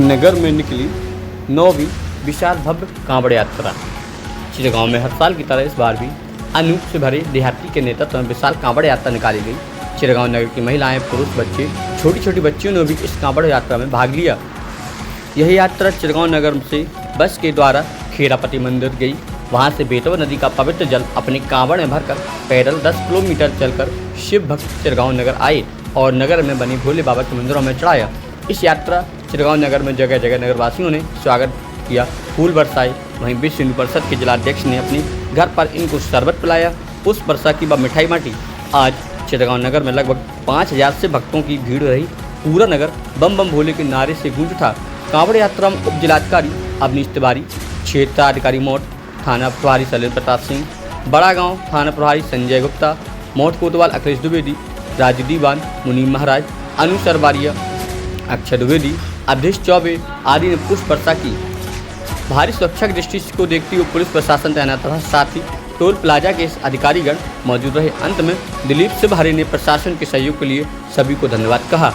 नगर में निकली 9वीं विशाल भव्य कांवड़ यात्रा। चिरगांव में हर साल की तरह इस बार भी अनूप से भरे देहाती के नेतृत्व में विशाल कांवड़ यात्रा निकाली गई। चिरगांव नगर की महिलाएं, पुरुष, बच्चे, छोटी छोटी बच्चियों ने भी इस कांवड़ यात्रा में भाग लिया। यह यात्रा चिरगांव नगर से बस के द्वारा खेरापति मंदिर गई। वहां से बेतवा नदी का पवित्र जल अपने कांवड़ में भरकर पैदल 10 किलोमीटर चलकर शिव भक्त चिरगांव नगर आए और नगर में बनी भोले बाबा के मंदिरों में चढ़ाया। इस यात्रा चिरगांव नगर में जगह जगह नगरवासियों ने स्वागत किया, फूल बरसाए। वहीं विश्व हिंदू परिषद के जिलाध्यक्ष ने अपने घर पर इनको शरबत पिलाया, पुष्प वर्षा की व मिठाई बांटी। आज चिरगांव नगर में लगभग 5000 से भक्तों की भीड़ रही। पूरा नगर बम बम भोले के नारे से गूंज उठा। कांवड़ यात्रा में उप जिलाधिकारी अवनीश तिवारी, क्षेत्राधिकारी मोट, थाना प्रभारी सलील प्रताप सिंह, बड़ा गांव थाना प्रभारी संजय गुप्ता, मोट कोतवाल अखिलेश द्विवेदी, राजू दीवान, मुनीम महाराज, अनु सरबारिया, अक्षय द्विवेदी, अवधेश चौबे आदि ने पुष्प वर्षा की। भारी सुरक्षा की दृष्टि को देखते हुए पुलिस प्रशासन तैनात रहा, साथ ही टोल प्लाजा के अधिकारीगण मौजूद रहे। अंत में दिलीप सिबहरे ने प्रशासन के सहयोग के लिए सभी को धन्यवाद कहा।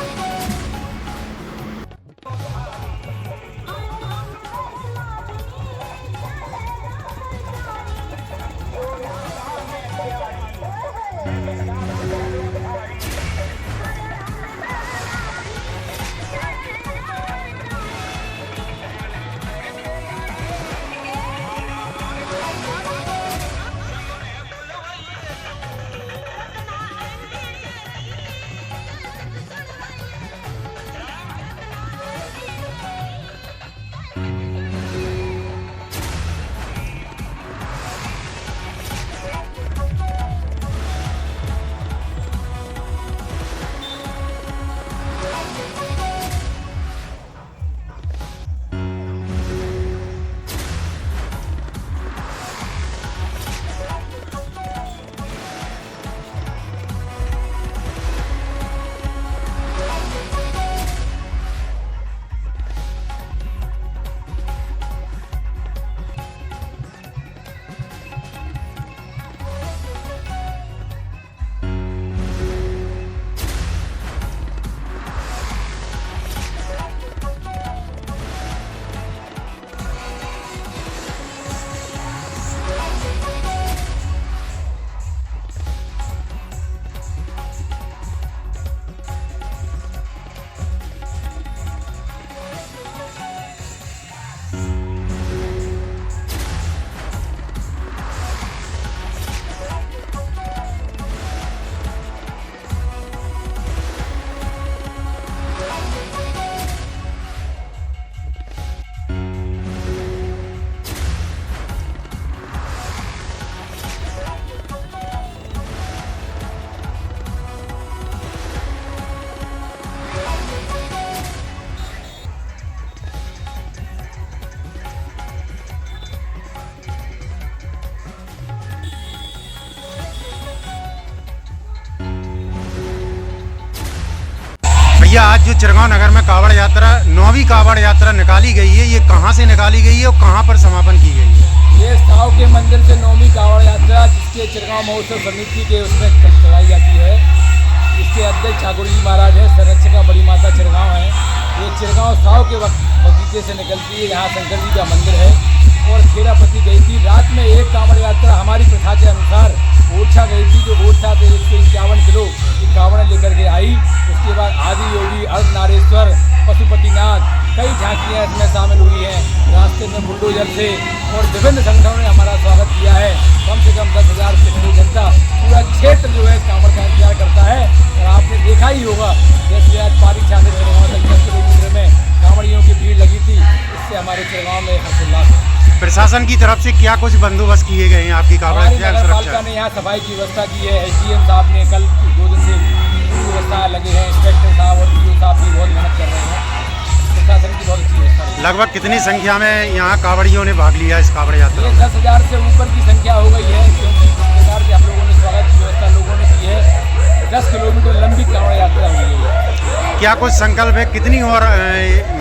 भैया, आज जो चिरगांव नगर में कांवड़ यात्रा 9वीं कांवड़ यात्रा निकाली गई है, ये कहाँ से निकाली गई है और कहाँ पर समापन की गई है? ये साव के मंदिर से 9वीं कांवड़ यात्रा, जिसके चिरगांव महोत्सव समिति के उसमें चलाई जाती है। इसके अध्यक्ष ठाकुर जी महाराज हैं, संरक्षिका बड़ी माता चिरगांव है। ये चिरगांव साव के बगीचे से निकलती है, यहाँ शंकर जी का मंदिर है और खेरापति गई थी। रात में एक कांवड़ यात्रा हमारी प्रथा के अनुसार ओरछा गई थी, जो ओरछा से 151 किलो की कांवड़ लेकर के आई। उसके बाद आदि योगी, अर्धनारेश्वर, पशुपतिनाथ, कई झांकियाँ इसमें शामिल हुई हैं। रास्ते में बुलडोजर से और विभिन्न संगठनों ने हमारा स्वागत किया है। कम से कम 10,000 से जनता, पूरा क्षेत्र जो है कांवड़ का इंतजार करता है। और आपने देखा ही होगा, जैसे आज पारीक्षा से चिरगांव तक 10 किलोमीटर में कांवड़ियों की भीड़ लगी थी, इससे हमारे चिरगांव में हर्षोल्लास है। प्रशासन की तरफ से क्या कुछ बंदोबस्त किए गए हैं आपकी कांवड़ सुरक्षा ने यहाँ सफाई की व्यवस्था की है। SDM साहब ने कल 2 दिन से व्यवस्था लगे हैं। इंस्पेक्टर साहब और DO साहब भी बहुत मेहनत कर रहे हैं। प्रशासन की बहुत अच्छी व्यवस्था है। लगभग कितनी संख्या में यहाँ कांवड़ियों ने भाग लिया इस कांवड़ यात्रा में? 10,000 से ऊपर की संख्या हो गई है, क्योंकि इस प्रकार से हम लोगों ने स्वागत की व्यवस्था लोगों ने की है। 10 किलोमीटर लंबी कांवड़ यात्रा हुई है। क्या कुछ संकल्प है, कितनी और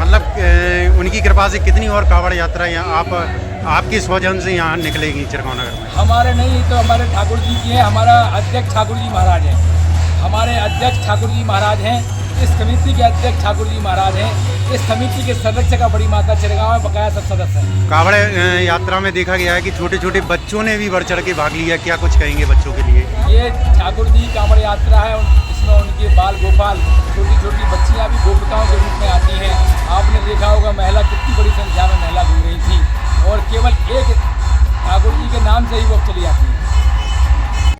मतलब उनकी कृपा से कितनी और कांवड़ यात्रा यहाँ आपकी स्वजन से यहाँ निकलेगी चिरगांव नगर में? हमारे नहीं तो हमारे ठाकुर जी की है। हमारा अध्यक्ष ठाकुर जी महाराज हैं, हमारे अध्यक्ष ठाकुर जी महाराज हैं। इस समिति के अध्यक्ष ठाकुर जी महाराज हैं। इस समिति के संरक्षक बड़ी माता चिरगांव में बकाया सब सदस्य हैं। कावड़ यात्रा में देखा गया है कि छोटे छोटे बच्चों ने भी बढ़ चढ़ के भाग लिया, क्या कुछ कहेंगे बच्चों के लिए? ये ठाकुर जी कांवड़ यात्रा है, इसमें उनके बाल गोपाल छोटी छोटी बच्चियां भी गोपिकाओं के रूप में आती हैं। आपने देखा होगा महिला कितनी बड़ी संख्या में महिला घूम रही थी और केवल एक